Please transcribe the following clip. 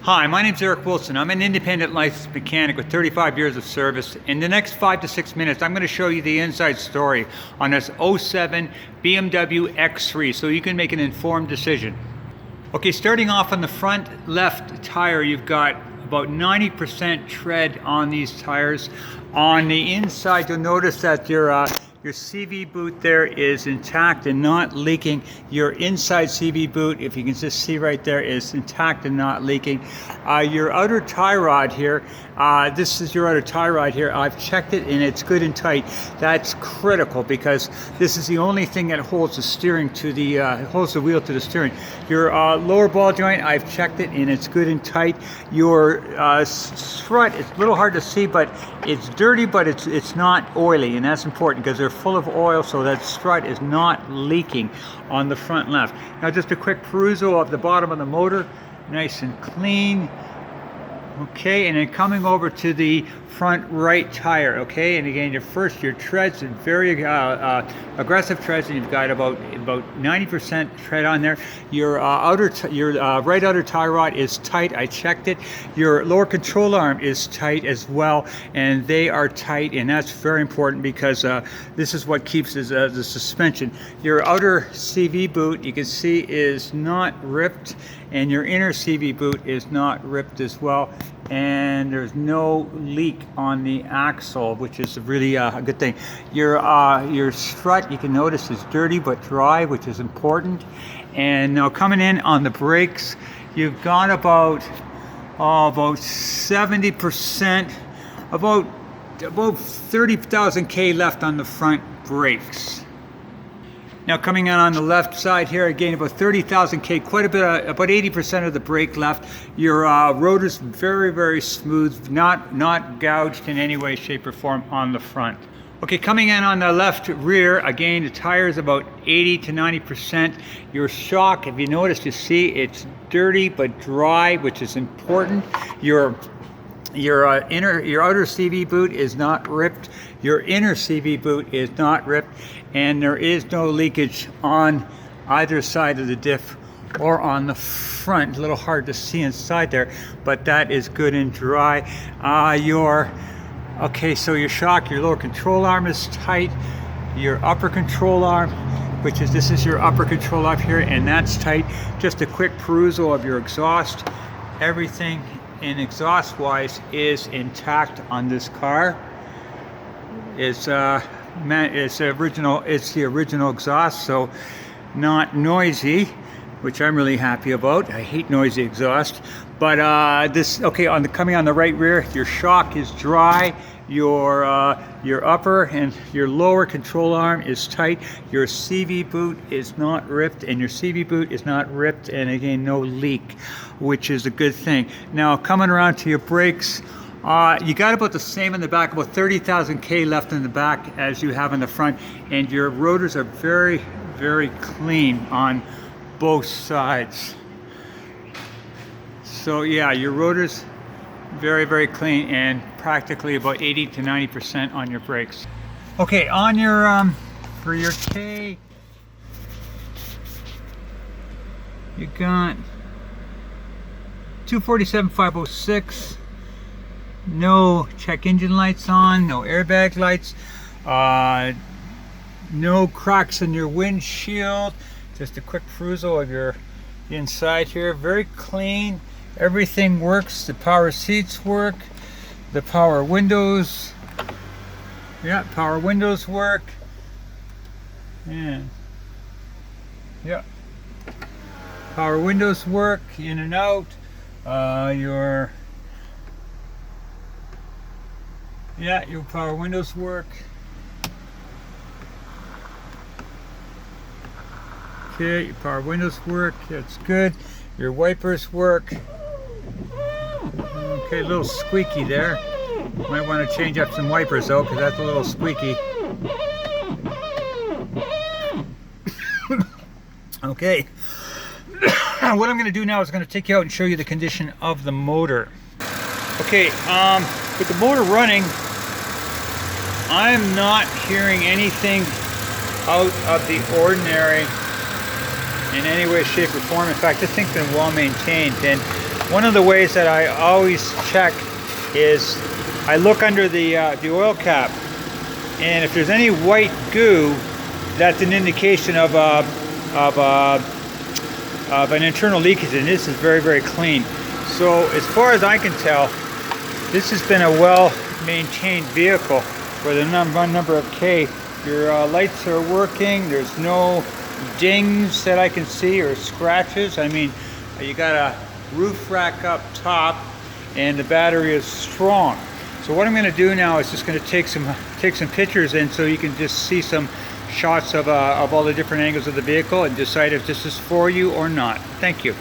Hi, my name is Eric Wilson. I'm an independent licensed mechanic with 35 years of service. In the next 5 to 6 minutes, I'm going to show you the inside story on this '07 BMW X3 so you can make an informed decision. Okay, starting off on the front left tire, you've got about 90% tread on these tires. On the inside, you'll notice that your CV boot there is intact and not leaking. Your inside CV boot, if you can just see right there, is intact and not leaking. Your outer tie rod here, this is your outer tie rod here. I've checked it and it's good and tight. That's critical because this is the only thing that holds the steering to the holds the wheel to the steering. Your lower ball joint, I've checked it and it's good and tight. Your strut, it's a little hard to see, but it's dirty, but it's not oily, and that's important because they're full of oil, so that strut is not leaking on the front left. Now just a quick perusal of the bottom of the motor, nice and clean. Okay, and then coming over to the front right tire, okay, and again your treads are very aggressive treads, and you've got about 90% tread on there. Your right outer tie rod is tight. I checked it. Your lower control arm is tight as well, and they are tight, and that's very important because this is what keeps the suspension. Your outer CV boot, you can see, is not ripped, and your inner CV boot is not ripped as well, and there's no leak on the axle, which is really a good thing. Your strut, you can notice, is dirty but dry, which is important. And now coming in on the brakes, you've got about 70%, about 30,000 K left on the front brakes. Now coming in on the left side here, again about 30,000 K, quite a bit, about 80% of the brake left. Your rotor's very, very smooth, not gouged in any way, shape or form on the front. Okay, coming in on the left rear, again the tire is about 80 to 90%. Your shock, if you notice, you see it's dirty but dry, which is important. Your outer CV boot is not ripped. Your inner CV boot is not ripped, and there is no leakage on either side of the diff or on the front. A little hard to see inside there, but that is good and dry. So your shock, your lower control arm is tight. Your upper control arm, this is your upper control arm here, and that's tight. Just a quick perusal of your exhaust. Everything in exhaust wise is intact on this car. It's the original exhaust, so not noisy, which I'm really happy about. I hate noisy exhaust. But coming on the right rear, your shock is dry. Your upper and your lower control arm is tight. Your CV boot is not ripped, and your CV boot is not ripped, and again no leak, which is a good thing. Now coming around to your brakes, you got about the same in the back, about 30,000 K left in the back as you have in the front, and your rotors are very, very clean on both sides. So yeah, your rotors very, very clean, and practically about 80 to 90% on your brakes. Okay, on your for your K, you got 247,506. No check engine lights on, no airbag lights, no cracks in your windshield. Just a quick perusal of your inside here, very clean. Everything works. The power seats work, the power windows, power windows work, and power windows work in and out. Your power windows work. Okay, your power windows work. That's good. Your wipers work. Okay, a little squeaky there. Might want to change up some wipers though, because that's a little squeaky. Okay. What I'm going to do now is going to take you out and show you the condition of the motor. Okay, with the motor running, I'm not hearing anything out of the ordinary in any way, shape, or form. In fact, this thing's been well maintained, and one of the ways that I always check is I look under the oil cap, and if there's any white goo, that's an indication of an internal leakage, and this is very, very clean. So as far as I can tell, this has been a well-maintained vehicle for the number of K. Your lights are working. There's no dings that I can see or scratches. I mean, you got a roof rack up top, and the battery is strong. So what I'm going to do now is just going to take some pictures in, so you can just see some shots of all the different angles of the vehicle and decide if this is for you or not. Thank you.